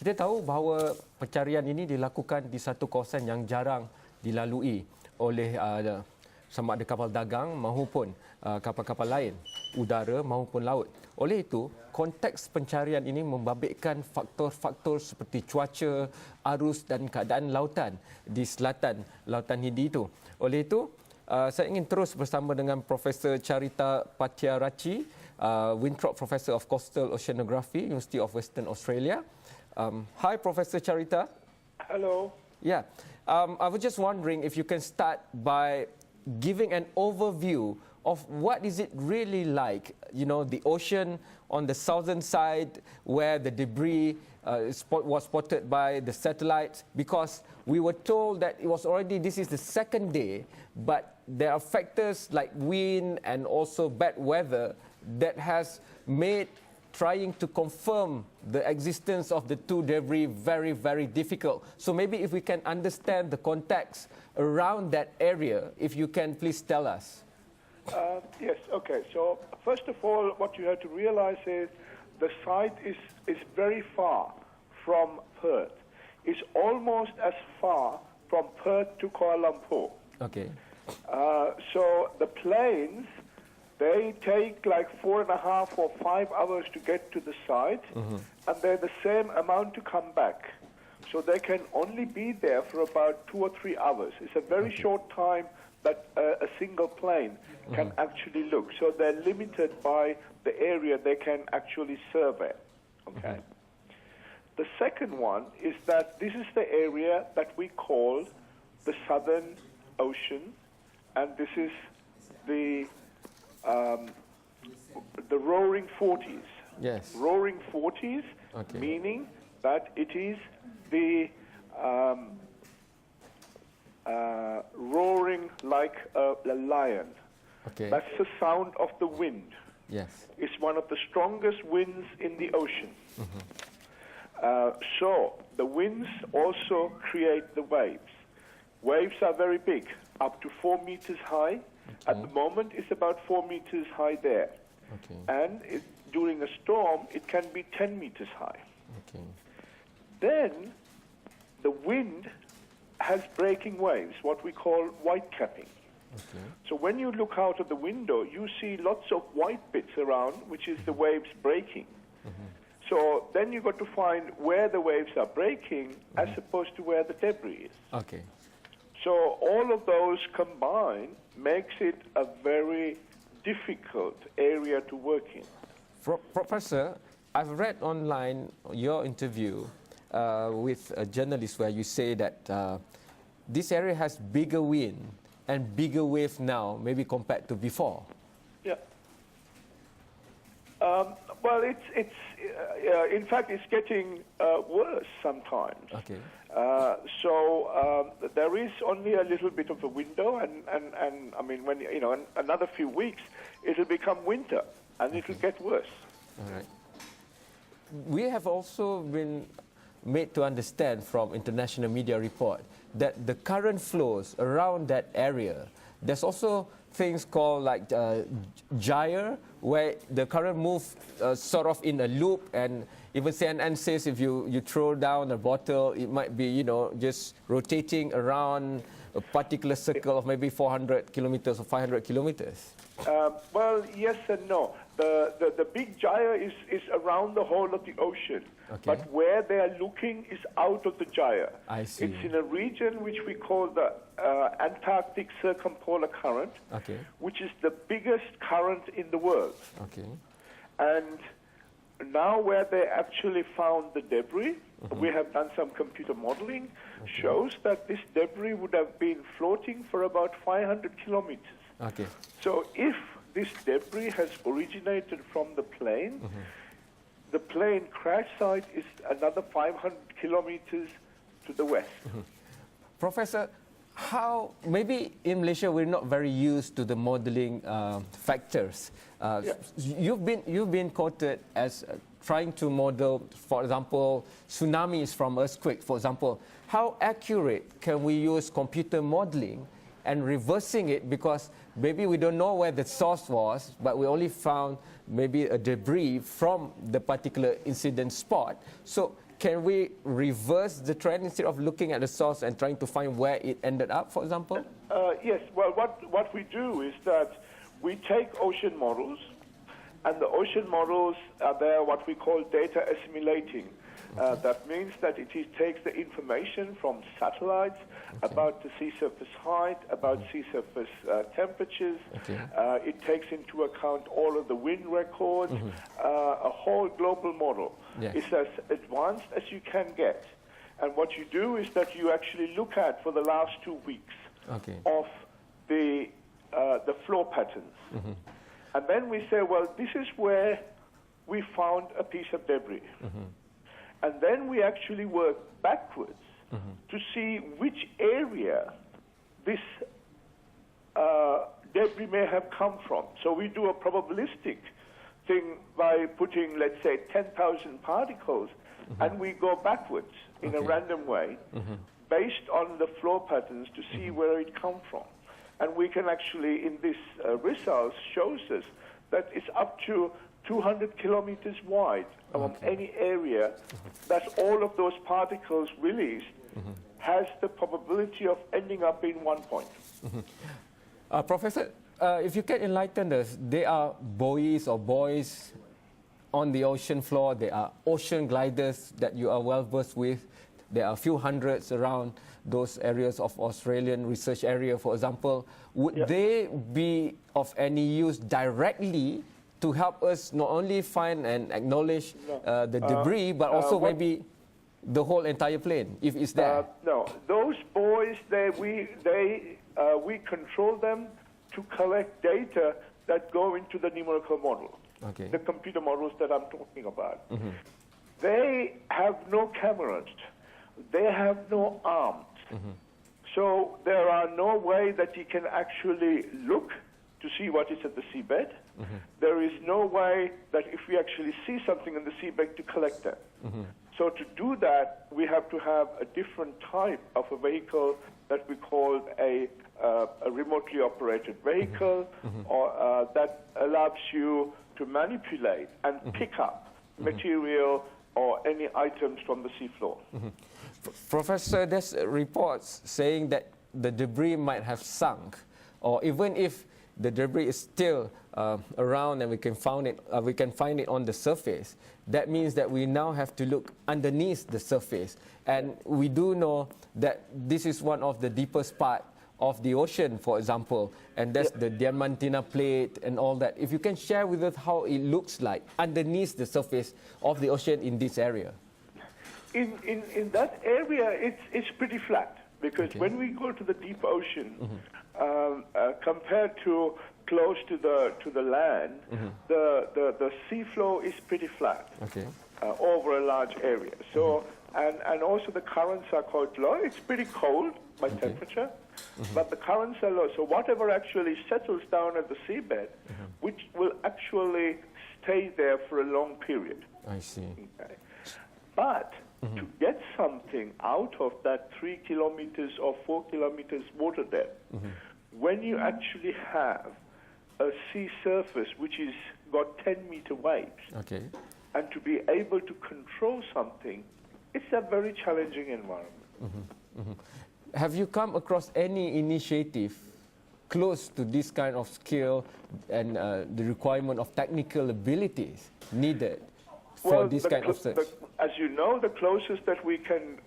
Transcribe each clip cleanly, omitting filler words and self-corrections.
Kita tahu bahawa pencarian ini dilakukan di satu kawasan yang jarang dilalui oleh sama ada kapal dagang maupun kapal-kapal lain, udara maupun laut. Oleh itu, konteks pencarian ini membabitkan faktor-faktor seperti cuaca, arus dan keadaan lautan di selatan Lautan Hindi itu. Oleh itu, saya ingin terus bersama dengan Profesor Charitha Pattiaratchi, Winthrop Professor of Coastal Oceanography, University of Western Australia. Hi, Professor Charitha. Hello. Yeah, I was just wondering if you can start by giving an overview of what is it really like, you know, the ocean on the southern side where the debris was spotted by the satellites, because we were told that it was already, this is the second day, but there are factors like wind and also bad weather that has made trying to confirm the existence of the two debris very, very difficult. So maybe if we can understand the context around that area, if you can please tell us. Yes, okay. So first of all, what you have to realize is the site is very far from Perth. It's almost as far from Perth to Kuala Lumpur. Okay. So the planes, they take like 4.5 or 5 hours to get to the site, and they're the same amount to come back. So they can only be there for about 2 or 3 hours. It's a very short time that a single plane can actually look. So they're limited by the area they can actually survey. Okay. The second one is that this is the area that we call the Southern Ocean, and this is the Roaring Forties. Yes. Roaring Forties, Okay. meaning that it is the roaring like a lion. Okay. That's the sound of the wind. Yes. It's one of the strongest winds in the ocean. So the winds also create the waves. Waves are very big, up to 4 meters high. At the moment, it's about 4 meters high there. Okay. And during a storm, it can be 10 meters high. Okay. Then the wind has breaking waves, what we call white capping. Okay. So when you look out of the window, you see lots of white bits around, which is the waves breaking. So then you've got to find where the waves are breaking as opposed to where the debris is. Okay. So all of those combined makes it a very difficult area to work in. Professor, I've read online your interview with a journalist where you say that this area has bigger wind and bigger wave now, maybe compared to before. Yeah. Well, it's in fact, it's getting worse sometimes. Okay. So there is only a little bit of a window, and I mean, when you know, in another few weeks, it'll become winter, and it'll get worse. All right. We have also been made to understand from international media report that the current flows around that area, there's also things called like gyre, where the current move sort of in a loop, and even CNN says if you throw down a bottle, it might be, you know, just rotating around a particular circle of maybe 400 kilometers or 500 kilometers. Well, yes and no. The big gyre is around the whole of the ocean, Okay. but where they are looking is out of the gyre. I see. It's in a region which we call the Antarctic Circumpolar Current, Okay. which is the biggest current in the world. Okay. And now where they actually found the debris, we have done some computer modeling, shows that this debris would have been floating for about 500 kilometers. Okay. So if this debris has originated from the plane crash site is another 500 kilometers to the west. Professor, how, maybe in Malaysia we're not very used to the modeling factors. Yeah. You've been quoted as trying to model, for example, tsunamis from earthquake, for example. How accurate can we use computer modeling and reversing it, because maybe we don't know where the source was, but we only found maybe a debris from the particular incident spot. So can we reverse the trend instead of looking at the source and trying to find where it ended up, for example? Yes. Well, what we do is that we take ocean models, and the ocean models are there what we call data assimilating. That means that it takes the information from satellites about the sea surface height, about sea surface temperatures. It takes into account all of the wind records, a whole global model. Yes. It's as advanced as you can get. And what you do is that you actually look at for the last 2 weeks of the flow patterns. And then we say, well, this is where we found a piece of debris. And then we actually work backwards to see which area this debris may have come from. So we do a probabilistic thing by putting, let's say, 10,000 particles, and we go backwards in a random way based on the flow patterns to see where it come from. And we can actually, in this results, shows us that it's up to 200 kilometers wide from any area that all of those particles released has the probability of ending up in one point. Professor, if you can enlighten us, there are buoys or buoys on the ocean floor, there are ocean gliders that you are well versed with, there are a few hundreds around those areas of Australian research area, for example. Would they be of any use directly to help us not only find and acknowledge the debris, but also maybe the whole entire plane, if it's there? No, those buoys, we control them to collect data that go into the numerical model, the computer models that I'm talking about. They have no cameras, they have no arms. So there are no way that you can actually look to see what is at the seabed. There is no way that if we actually see something in the seabed to collect that. So to do that, we have to have a different type of a vehicle that we call a remotely operated vehicle, or that allows you to manipulate and pick up material or any items from the seafloor. Professor, there's reports saying that the debris might have sunk, or even if the debris is still around and we can find it on the surface, that means that we now have to look underneath the surface. And we do know that this is one of the deepest part of the ocean, for example, and that's the Diamantina plate and all that. If you can share with us how it looks like underneath the surface of the ocean in this area. In that area, it's pretty flat, because when we go to the deep ocean, compared to close to the land, the seafloor is pretty flat over a large area. So and also the currents are quite low. It's pretty cold by temperature, but the currents are low. So whatever actually settles down at the seabed, which will actually stay there for a long period. I see. But to get something out of that 3 kilometers or 4 kilometers water depth, when you actually have a sea surface which is got 10-meter waves, and to be able to control something, it's a very challenging environment. Have you come across any initiative close to this kind of skill and the requirement of technical abilities needed for this kind of search? As you know, the closest that we can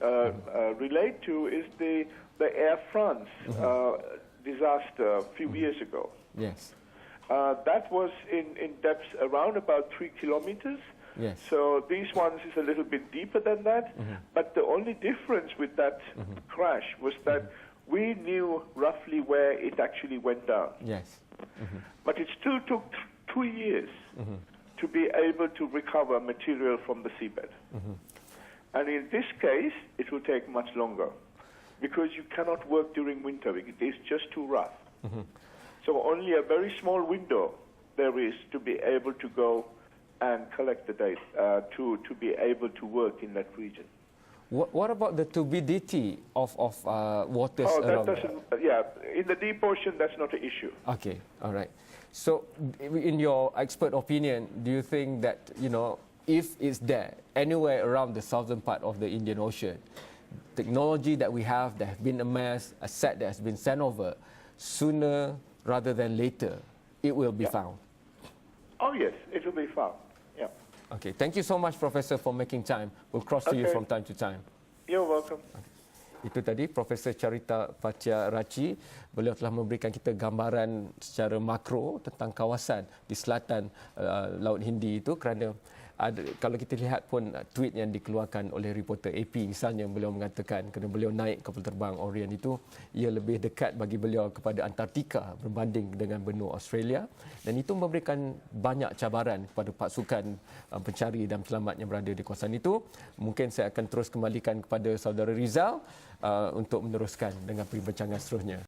relate to is the Air France disaster a few years ago. Yes. That was in depth around about 3 kilometers. Yes. So these ones is a little bit deeper than that. But the only difference with that crash was that we knew roughly where it actually went down. Yes. But it still took 2 years to be able to recover material from the seabed. And in this case, it will take much longer, because you cannot work during winter. It is just too rough. So only a very small window there is to be able to go and collect the data, to be able to work in that region. What about the turbidity of waters that around in the deep ocean, that's not an issue. Okay, all right. So in your expert opinion, do you think that, if it's there anywhere around the southern part of the Indian Ocean, technology that we have that has been amassed, a set that has been sent over, sooner rather than later, it will be found. Oh yes, it will be found. Yeah. Okay, thank you so much, Professor, for making time. We'll cross to you from time to time. You're welcome. Itu tadi Profesor Charitha Pattiaratchi. Beliau telah memberikan kita gambaran secara makro tentang kawasan di selatan Laut Hindi itu, kerana kalau kita lihat pun tweet yang dikeluarkan oleh reporter AP misalnya, beliau mengatakan kerana beliau naik kapal terbang Orient itu, ia lebih dekat bagi beliau kepada Antartika berbanding dengan benua Australia, dan itu memberikan banyak cabaran kepada pasukan pencari dan penyelamat yang berada di kawasan itu. Mungkin saya akan terus kembalikan kepada saudara Rizal untuk meneruskan dengan perbincangan seterusnya.